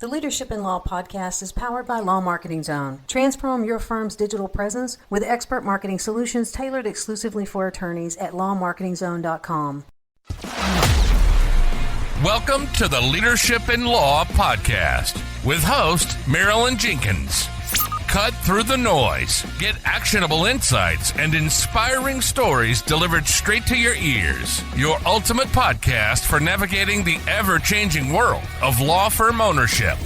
The Leadership in Law podcast is powered by Law Marketing Zone. Transform your firm's digital presence with expert marketing solutions tailored exclusively for attorneys at lawmarketingzone.com. Welcome to the Leadership in Law podcast with host Marilyn Jenkins. Cut through the noise, get actionable insights and inspiring stories delivered straight to your ears. Your ultimate podcast for navigating the ever-changing world of law firm ownership.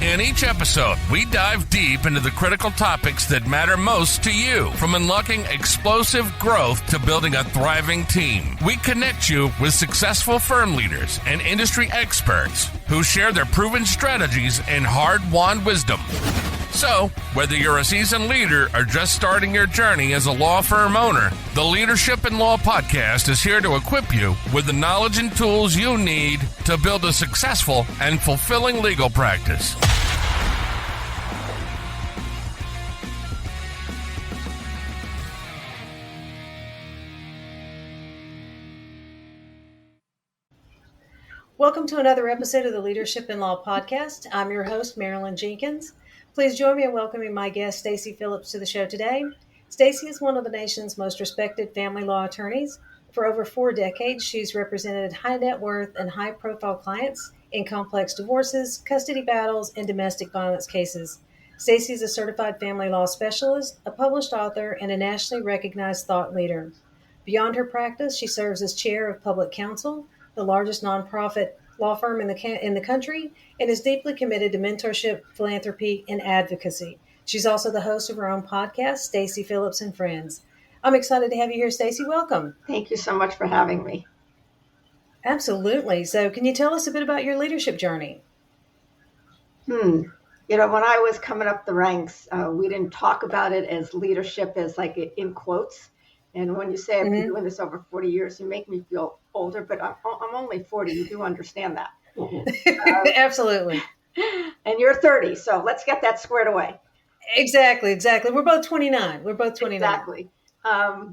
In each episode, we dive deep into the critical topics that matter most to you, from unlocking explosive growth to building a thriving team. We connect you with successful firm leaders and industry experts who share their proven strategies and hard-won wisdom. So, whether you're a seasoned leader or just starting your journey as a law firm owner, the Leadership in Law podcast is here to equip you with the knowledge and tools you need to build a successful and fulfilling legal practice. Welcome to another episode of the Leadership in Law podcast. I'm your host, Marilyn Jenkins. Please join me in welcoming my guest, Stacy Phillips, to the show today. Stacy is one of the nation's most respected family law attorneys. For over 4 decades, she's represented high net worth and high profile clients in complex divorces, custody battles, and domestic violence cases. Stacy is a certified family law specialist, a published author, and a nationally recognized thought leader. Beyond her practice, she serves as chair of Public Counsel, the largest nonprofit law firm in the country, and is deeply committed to mentorship, philanthropy, and advocacy. She's also the host of her own podcast, Stacy Phillips and Friends. I'm excited to have you here, Stacy. Welcome. Thank you so much for having me. Absolutely. So can you tell us a bit about your leadership journey? When I was coming up the ranks, we didn't talk about it as leadership as like in quotes. And when you say I've been doing this over 40 years, you make me feel older, but I'm only 40. You do understand that. Absolutely. And you're 30. So let's get that squared away. Exactly. We're both 29. Exactly. I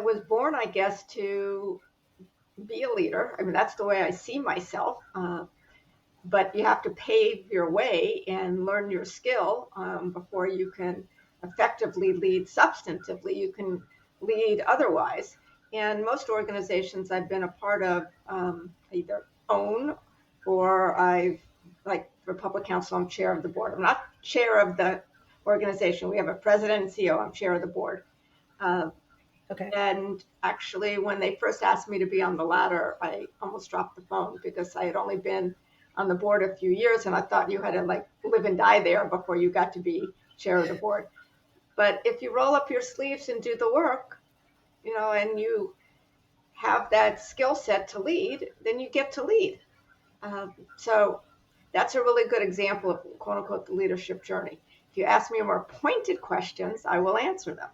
was born, I guess, to be a leader. I mean, that's the way I see myself. But you have to pave your way and learn your skill before you can effectively lead substantively. You can lead otherwise. And most organizations I've been a part of either own or like for Public Counsel, I'm chair of the board. I'm not chair of the organization. We have a president and CEO. I'm chair of the board. Okay. And actually, when they first asked me to be on the ladder, I almost dropped the phone because I had only been on the board a few years, and I thought you had to like live and die there before you got to be chair of the board. But if you roll up your sleeves and do the work, and you have that skill set to lead, then you get to lead. So that's a really good example of, quote unquote, the leadership journey. If you ask me more pointed questions, I will answer them.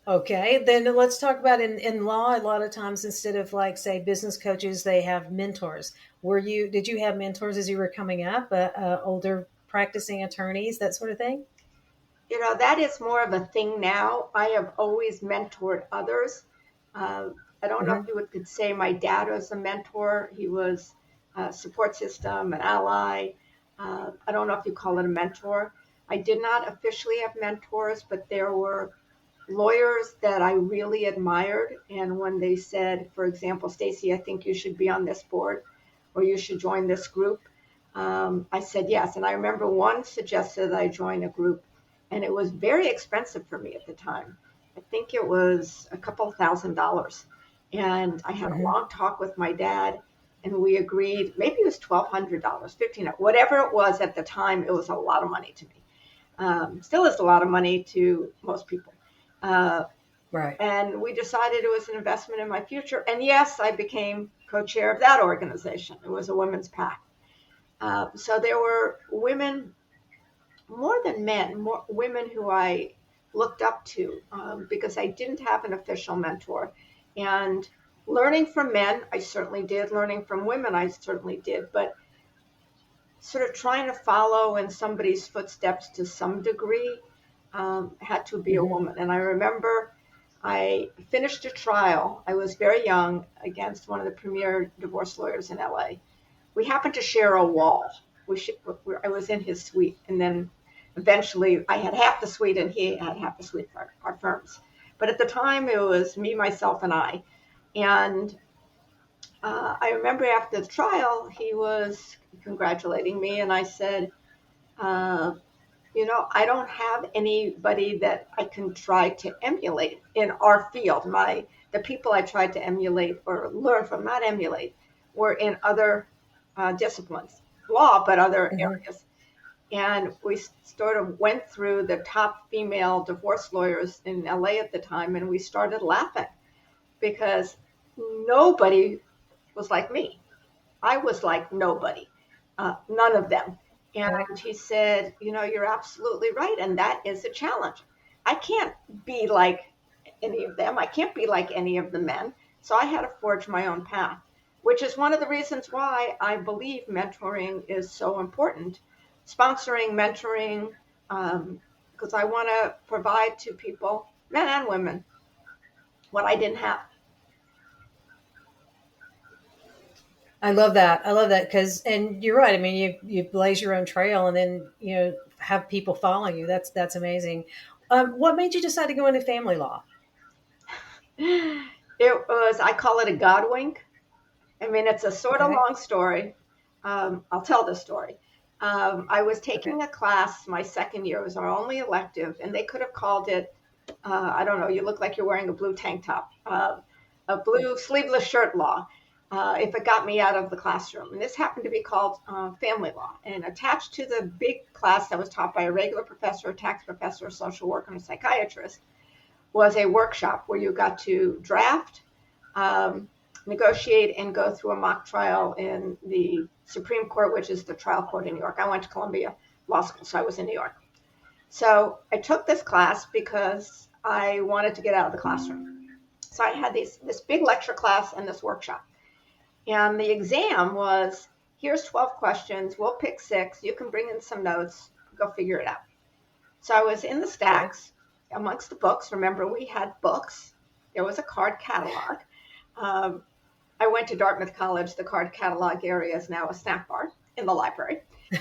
Okay, then let's talk about in law. A lot of times, instead of like, say, business coaches, they have mentors. Did you have mentors as you were coming up, older practicing attorneys, that sort of thing? That is more of a thing now. I have always mentored others. I don't know if you could say my dad was a mentor. He was a support system, an ally. I don't know if you call it a mentor. I did not officially have mentors, but there were lawyers that I really admired. And when they said, for example, Stacy, I think you should be on this board or you should join this group, I said yes. And I remember one suggested that I join a group. And it was very expensive for me at the time. I think it was a couple $1,000s. And I had a long talk with my dad, and we agreed, maybe it was $1,200, $1,500, whatever it was at the time, it was a lot of money to me. Still is a lot of money to most people. Right. And we decided it was an investment in my future. And yes, I became co-chair of that organization. It was a women's PAC. So there were women, more than men, more women who I looked up to because I didn't have an official mentor. And learning from men, I certainly did. Learning from women, I certainly did. But sort of trying to follow in somebody's footsteps to some degree had to be a woman. And I remember I finished a trial. I was very young against one of the premier divorce lawyers in LA. We happened to share a wall. I was in his suite, and then eventually I had half the suite and he had half the suite for our firms. But at the time it was me, myself, and I. And I remember after the trial, he was congratulating me, and I said, I don't have anybody that I can try to emulate in our field. The people I tried to emulate or learn from, not emulate, were in other disciplines, law, but other areas. And we sort of went through the top female divorce lawyers in LA at the time, and we started laughing because nobody was like me. I was like nobody, none of them. And he said, you're absolutely right. And that is a challenge. I can't be like any of them. I can't be like any of the men. So I had to forge my own path, which is one of the reasons why I believe mentoring is so important. Sponsoring, mentoring, because I want to provide to people, men and women, what I didn't have. I love that. I love that and you're right. I mean, you blaze your own trail and then, have people following you. That's amazing. What made you decide to go into family law? I call it a God wink. I mean, it's a sort of long story. I'll tell the story. I was taking a class my second year. It was our only elective, and they could have called it, I don't know, you look like you're wearing a blue tank top, a blue sleeveless shirt law, if it got me out of the classroom. And this happened to be called family law. And attached to the big class that was taught by a regular professor, a tax professor, a social worker, and a psychiatrist was a workshop where you got to draft, negotiate, and go through a mock trial in the Supreme Court, which is the trial court in New York. I went to Columbia Law School, so I was in New York. So I took this class because I wanted to get out of the classroom. So I had this big lecture class and this workshop. And the exam was, here's 12 questions. We'll pick 6. You can bring in some notes. Go figure it out. So I was in the stacks amongst the books. Remember, we had books. There was a card catalog. I went to Dartmouth College. The card catalog area is now a snack bar in the library.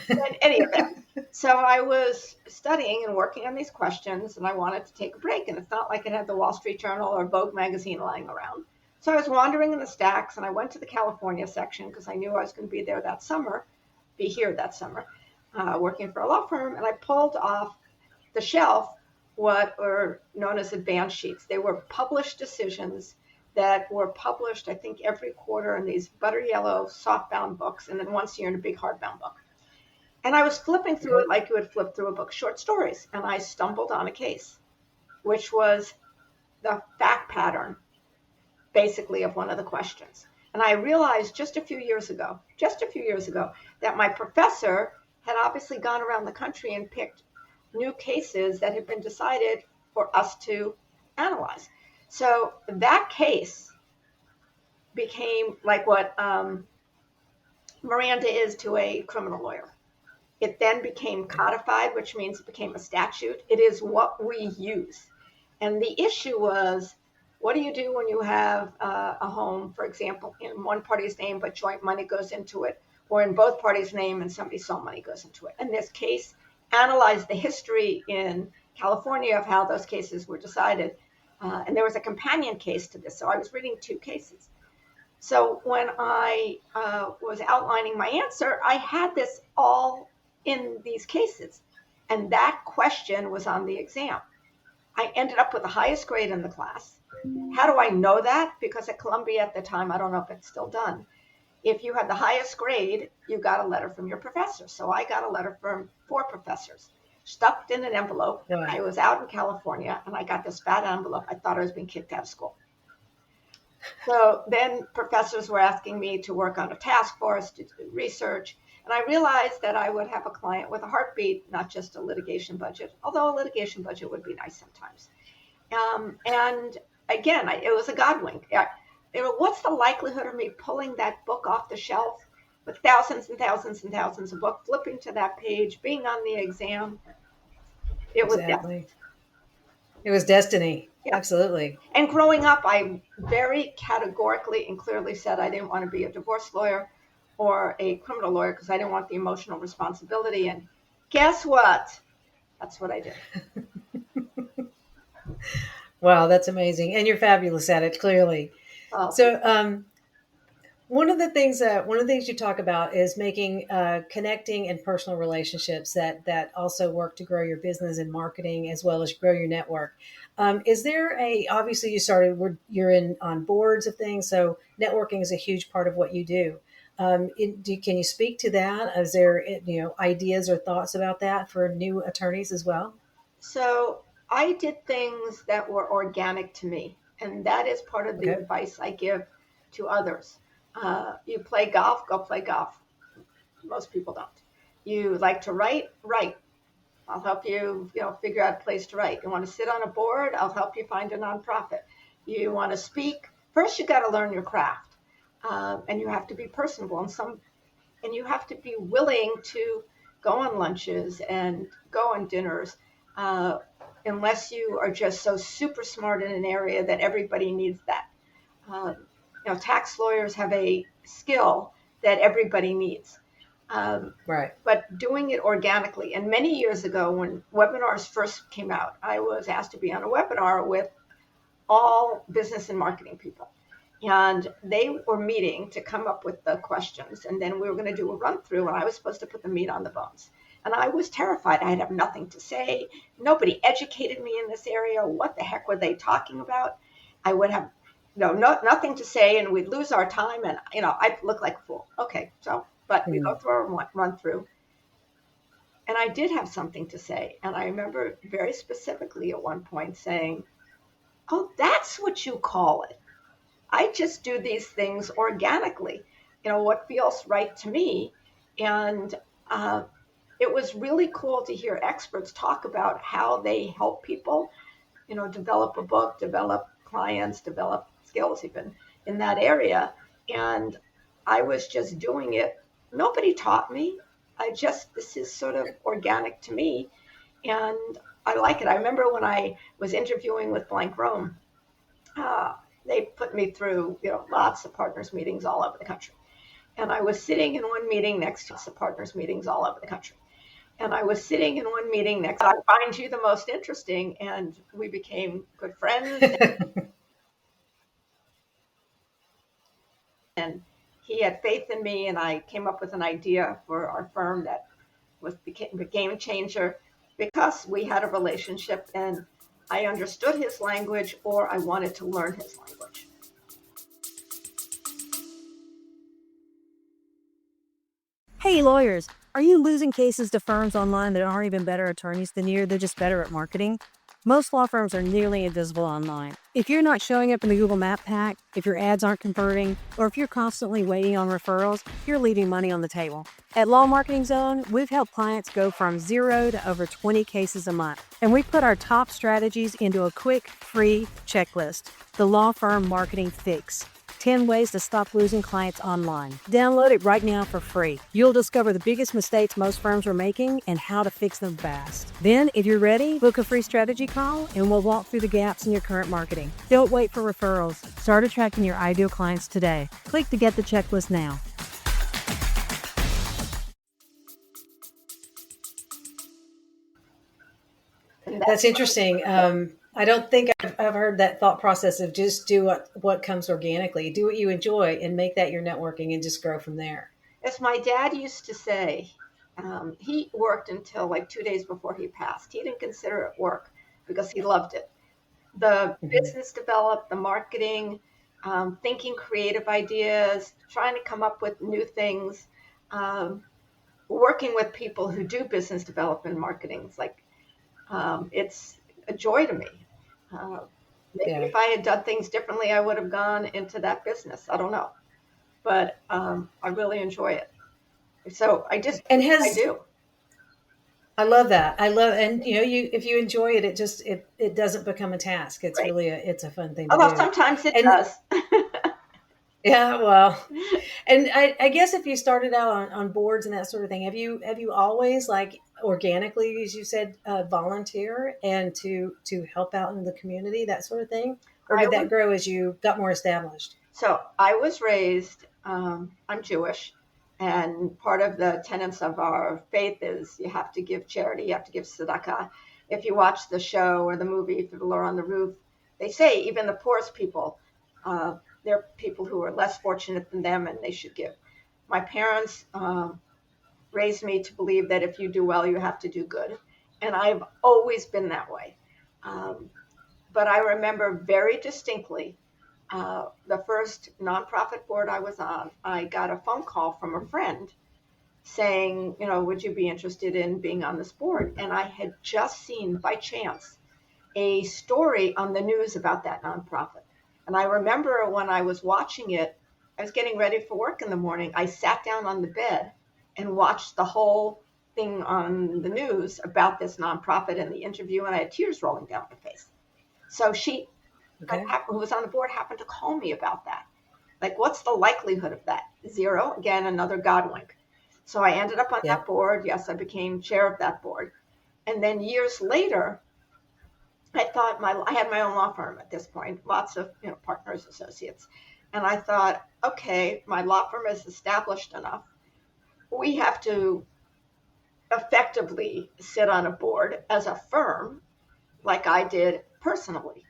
In any event, so I was studying and working on these questions, and I wanted to take a break. And it's not like it had the Wall Street Journal or Vogue magazine lying around. So I was wandering in the stacks, and I went to the California section because I knew I was going to be here that summer, working for a law firm. And I pulled off the shelf what were known as advance sheets. They were published decisions that were published, I think, every quarter in these butter yellow softbound books, and then once a year in a big hardbound book. And I was flipping through it like you would flip through a book, short stories, and I stumbled on a case, which was the fact pattern, basically, of one of the questions. And I realized just a few years ago, that my professor had obviously gone around the country and picked new cases that had been decided for us to analyze. So that case became like what Miranda is to a criminal lawyer. It then became codified, which means it became a statute. It is what we use. And the issue was, what do you do when you have a home, for example, in one party's name, but joint money goes into it, or in both parties' name and somebody's sole money goes into it? And this case analyzed the history in California of how those cases were decided. And there was a companion case to this. So I was reading 2 cases. So when I was outlining my answer, I had this all in these cases. And that question was on the exam. I ended up with the highest grade in the class. How do I know that? Because at Columbia at the time, I don't know if it's still done, if you had the highest grade, you got a letter from your professor. So I got a letter from 4 professors, stuffed in an envelope. Right. I was out in California, and I got this fat envelope. I thought I was being kicked out of school. So then professors were asking me to work on a task force, to do research. And I realized that I would have a client with a heartbeat, not just a litigation budget, although a litigation budget would be nice sometimes. And again, it was a God wink. What's the likelihood of me pulling that book off the shelf with thousands and thousands and thousands of books, flipping to that page, being on the exam? It was exactly. It was destiny. Yeah. Absolutely. And growing up, I very categorically and clearly said I didn't want to be a divorce lawyer or a criminal lawyer because I didn't want the emotional responsibility. And guess what? That's what I did. Wow, that's amazing. And you're fabulous at it, clearly. Oh, So, one of the things you talk about is making connecting and personal relationships that also work to grow your business and marketing as well as grow your network. Is there a obviously you started you're in on boards of things, so networking is a huge part of what you do. Can you speak to that? Is there ideas or thoughts about that for new attorneys as well? so I did things that were organic to me. And that is part of the Okay. advice I give to others. You play golf, go play golf. Most people don't. You like to write, write. I'll help you, figure out a place to write. You want to sit on a board? I'll help you find a nonprofit. You want to speak? First, you got to learn your craft, and you have to be personable. And you have to be willing to go on lunches and go on dinners, uh, unless you are just so super smart in an area that everybody needs that. Uh, tax lawyers have a skill that everybody needs. Right. But doing it organically. And many years ago, when webinars first came out, I was asked to be on a webinar with all business and marketing people. And they were meeting to come up with the questions. And then we were going to do a run through, and I was supposed to put the meat on the bones. And I was terrified. I'd have nothing to say. Nobody educated me in this area. What the heck were they talking about? I would have nothing to say, and we'd lose our time. And, I'd look like a fool. Okay, but we go through our run through. And I did have something to say. And I remember very specifically at one point saying, oh, that's what you call it. I just do these things organically, what feels right to me. And it was really cool to hear experts talk about how they help people, develop a book, develop clients, develop skills even in that area. And I was just doing it. Nobody taught me. This is sort of organic to me. And I like it. I remember when I was interviewing with Blank Rome, they put me through, lots of partners meetings all over the country. And I was sitting in one meeting next to lots of partners meetings all over the country. And I was sitting in one meeting next, I find you the most interesting. And we became good friends. And he had faith in me, and I came up with an idea for our firm that became a game changer because we had a relationship and I understood his language, or I wanted to learn his language. Hey, lawyers, are you losing cases to firms online that aren't even better attorneys than you? They're just better at marketing? Most law firms are nearly invisible online. If you're not showing up in the Google Map pack, if your ads aren't converting, or if you're constantly waiting on referrals, you're leaving money on the table. At Law Marketing Zone, we've helped clients go from 0 to over 20 cases a month. And we put our top strategies into a quick, free checklist, the Law Firm Marketing Fix. 10 ways to stop losing clients online. Download it right now for free. You'll discover the biggest mistakes most firms are making and how to fix them fast. Then, if you're ready, book a free strategy call and we'll walk through the gaps in your current marketing. Don't wait for referrals. Start attracting your ideal clients today. Click to get the checklist now. That's interesting. I don't think I've heard that thought process of just do what comes organically, do what you enjoy, and make that your networking, and just grow from there. As my dad used to say, he worked until like 2 days before he passed. He didn't consider it work because he loved it. The business development, the marketing, thinking creative ideas, trying to come up with new things, working with people who do business development and marketing. It's a joy to me. Maybe if I had done things differently, I would have gone into that business. I don't know, but I really enjoy it. So I do. I love that. And if you enjoy it, it doesn't become a task. It's Right. really it's a fun thing to Although do. sometimes it And does. yeah, well, and I guess if you started out on boards and that sort of thing, have you always organically, as you said, volunteer and to help out in the community, that sort of thing? Or I did that was grow as you got more established? So I was raised, I'm Jewish, and part of the tenets of our faith is you have to give charity, you have to give tzedakah. If you watch the show or the movie Fiddler on the Roof, they say even the poorest people, they're people who are less fortunate than them and they should give. My parents raised me to believe that if you do well, you have to do good. And I've always been that way. Um, but I remember very distinctly the first nonprofit board I was on, I got a phone call from a friend saying, would you be interested in being on this board? And I had just seen by chance a story on the news about that nonprofit. And I remember when I was watching it, I was getting ready for work in the morning. I sat down on the bed and watched the whole thing on the news about this nonprofit and the interview, and I had tears rolling down my face. So she, Okay. who was on the board, happened to call me about that. Like, what's the likelihood of that? 0. Again, another God wink. So I ended up on that board. Yes, I became chair of that board. And then years later, I thought I had my own law firm at this point, lots of partners, associates. And I thought, okay, my law firm is established enough. We have to effectively sit on a board as a firm like I did personally.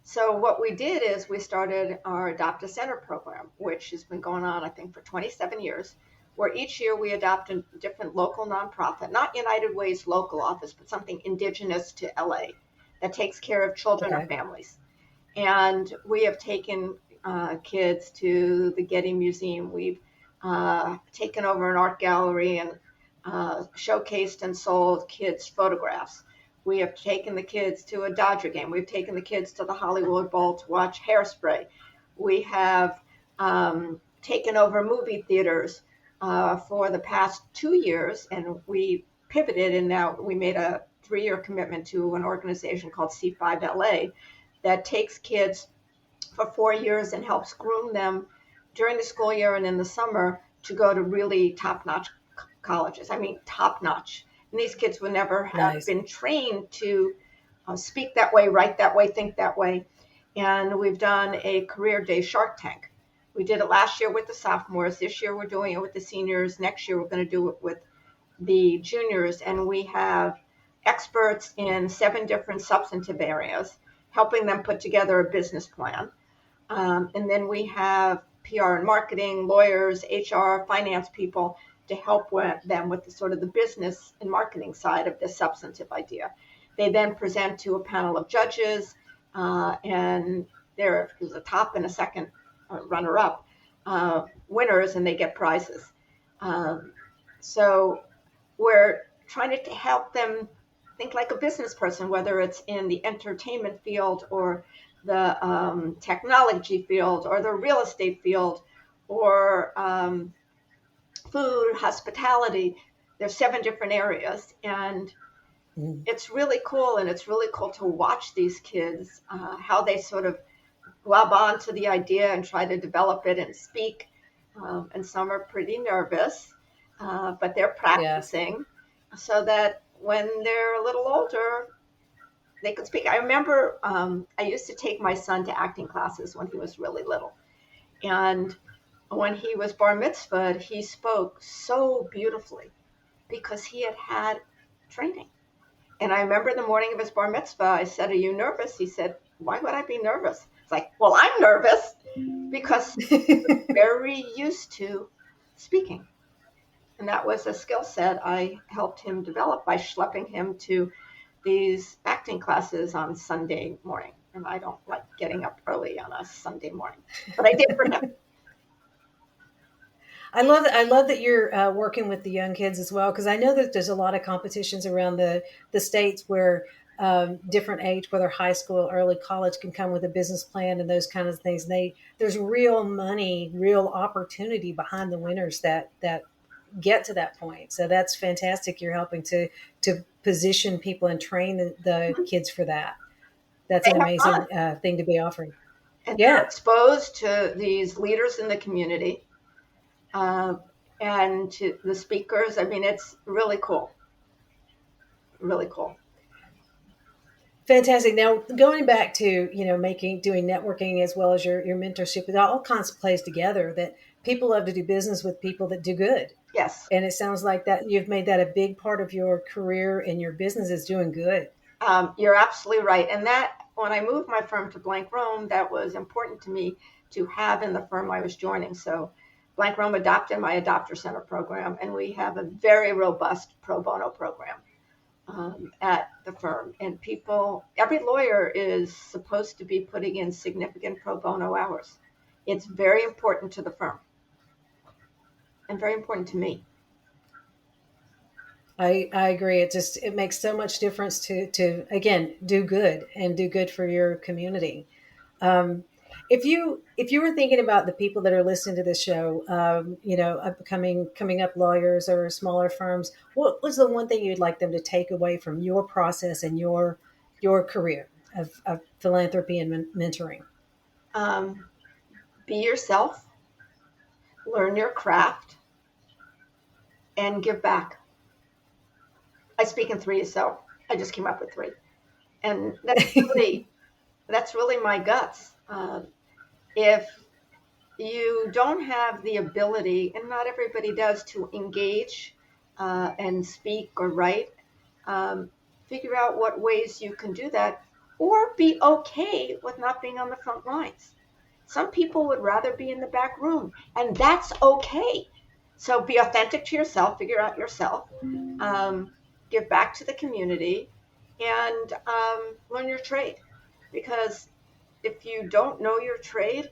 So what we did is we started our Adopt a Center program, which has been going on, I think, for 27 years, where each year we adopt a different local nonprofit, not United Way's local office, but something indigenous to LA that takes care of children or families. And we have taken kids to the Getty Museum. We've taken over an art gallery and showcased and sold kids' photographs. We have taken the kids to a Dodger game. We've taken the kids to the Hollywood Bowl to watch Hairspray. We have taken over movie theaters for the past 2 years, and we pivoted, and now we made a 3-year commitment to an organization called C5LA that takes kids for 4 years and helps groom them during the school year and in the summer to go to really top-notch colleges. I mean, top-notch. And these kids would never have been trained to speak that way, write that way, think that way. And we've done a career day Shark Tank. We did it last year with the sophomores. This year we're doing it with the seniors. Next year we're going to do it with the juniors. And we have experts in 7 different substantive areas, helping them put together a business plan. And then we have PR and marketing, lawyers, HR, finance people to help them with the sort of the business and marketing side of this substantive idea. They then present to a panel of judges, and there's a top and a second runner-up winners, and they get prizes. So we're trying to help them think like a business person, whether it's in the entertainment field or the technology field or the real estate field or food, hospitality. There's 7 different areas, and it's really cool. And it's really cool to watch these kids, how they sort of glob on to the idea and try to develop it and speak. And some are pretty nervous, but they're practicing so that when they're a little older, they could speak. I remember I used to take my son to acting classes when he was really little. And when he was bar mitzvahed, he spoke so beautifully because he had had training. And I remember the morning of his bar mitzvah, I said, "Are you nervous?" He said, "Why would I be nervous?" It's like, well, I'm nervous because I'm very used to speaking. And that was a skill set I helped him develop by schlepping him to these acting classes on Sunday morning. And I don't like getting up early on a Sunday morning, but I did for him. I love that you're working with the young kids as well, because I know that there's a lot of competitions around the states where different age, whether high school, early college, can come with a business plan and those kinds of things. And there's real money, real opportunity behind the winners that get to that point. So that's fantastic. You're helping to position people and train the kids for that. That's an amazing thing to be offering. And they're exposed to these leaders in the community and to the speakers. I mean, it's really cool. really cool. Fantastic. Now, going back to, doing networking as well as your mentorship, it all kinds of plays together that people love to do business with people that do good. Yes. And it sounds like that you've made that a big part of your career and your business is doing good. You're absolutely right. And that when I moved my firm to Blank Rome, that was important to me to have in the firm I was joining. So Blank Rome adopted my Adopter Center program, and we have a very robust pro bono program at the firm. And every lawyer is supposed to be putting in significant pro bono hours. It's very important to the firm and very important to me. I agree. It makes so much difference to again do good and do good for your community. If you were thinking about the people that are listening to this show, coming up lawyers or smaller firms, what was the one thing you'd like them to take away from your process and your career of philanthropy and mentoring? Be yourself, learn your craft, and give back. I speak in threes, so I just came up with three, and that's really my guts. If you don't have the ability, and not everybody does, to engage and speak or write, figure out what ways you can do that, or be okay with not being on the front lines. Some people would rather be in the back room, and that's okay. So be authentic to yourself, figure out yourself, give back to the community, and learn your trade. Because if you don't know your trade,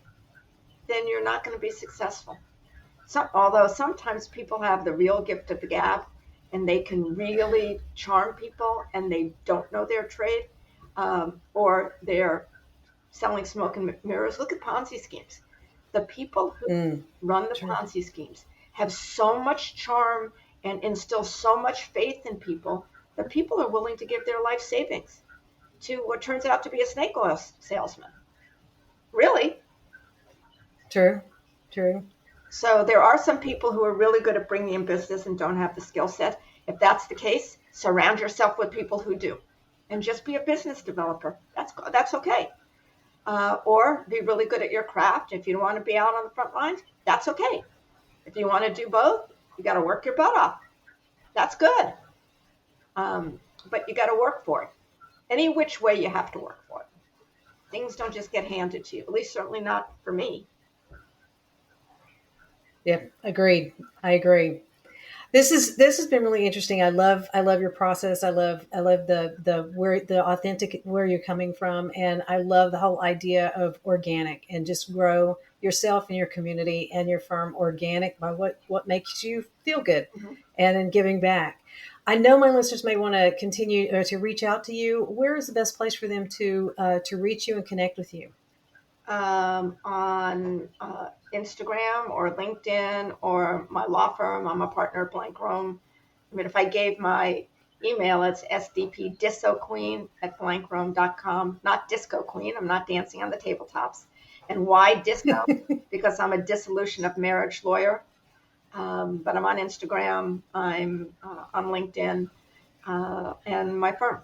then you're not going to be successful. Although sometimes people have the real gift of the gab and they can really charm people and they don't know their trade, or they're selling smoke and mirrors. Look at Ponzi schemes. The people who run the Ponzi schemes have so much charm and instill so much faith in people that people are willing to give their life savings to what turns out to be a snake oil salesman. Really? True. So there are some people who are really good at bringing in business and don't have the skill set. If that's the case, surround yourself with people who do, and just be a business developer. That's okay. Or be really good at your craft. If you don't want to be out on the front lines, that's okay. If you want to do both, you got to work your butt off. That's good. But you got to work for it. Any which way you have to work for it. Things don't just get handed to you, at least certainly not for me. Yep, agreed. I agree. This has been really interesting. I love your process. I love the authentic where you're coming from, and I love the whole idea of organic and just grow yourself and your community and your firm organic by what makes you feel good, and then giving back. I know my listeners may want to continue or to reach out to you. Where is the best place for them to reach you and connect with you? On Instagram or LinkedIn or my law firm. I'm a partner at Blank Rome. I mean, if I gave my email, it's sdpdiscoqueen@blankrome.com. Not disco queen. I'm not dancing on the tabletops. And why disco? Because I'm a dissolution of marriage lawyer. But I'm on Instagram. I'm on LinkedIn, and my firm.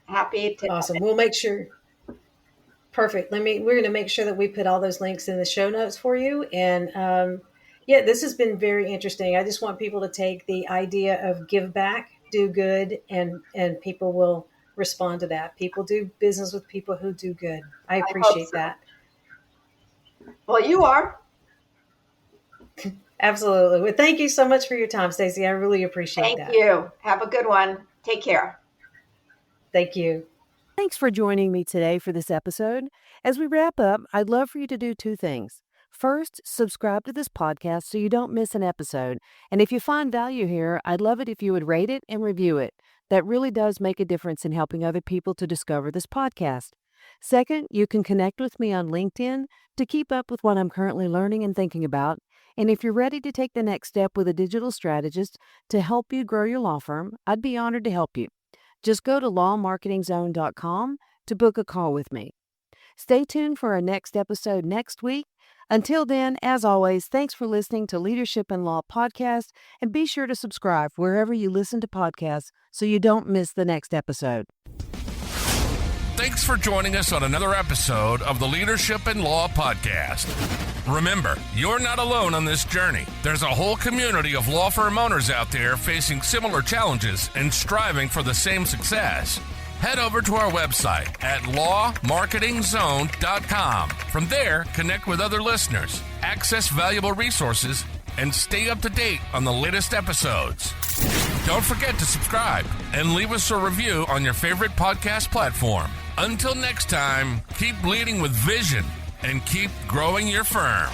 Happy to. Awesome. We'll make sure. Perfect. We're going to make sure that we put all those links in the show notes for you. And this has been very interesting. I just want people to take the idea of give back, do good, and people will respond to that. People do business with people who do good. I appreciate that. Well, you are. Absolutely. Well, thank you so much for your time, Stacy. I really appreciate that. Thank you. Have a good one. Take care. Thank you. Thanks for joining me today for this episode. As we wrap up, I'd love for you to do two things. First, subscribe to this podcast so you don't miss an episode. And if you find value here, I'd love it if you would rate it and review it. That really does make a difference in helping other people to discover this podcast. Second, you can connect with me on LinkedIn to keep up with what I'm currently learning and thinking about. And if you're ready to take the next step with a digital strategist to help you grow your law firm, I'd be honored to help you. Just go to lawmarketingzone.com to book a call with me. Stay tuned for our next episode next week. Until then, as always, thanks for listening to Leadership in Law Podcast, and be sure to subscribe wherever you listen to podcasts so you don't miss the next episode. Thanks for joining us on another episode of the Leadership in Law Podcast. Remember, you're not alone on this journey. There's a whole community of law firm owners out there facing similar challenges and striving for the same success. Head over to our website at lawmarketingzone.com. From there, connect with other listeners, access valuable resources, and stay up to date on the latest episodes. Don't forget to subscribe and leave us a review on your favorite podcast platform. Until next time, keep leading with vision and keep growing your firm.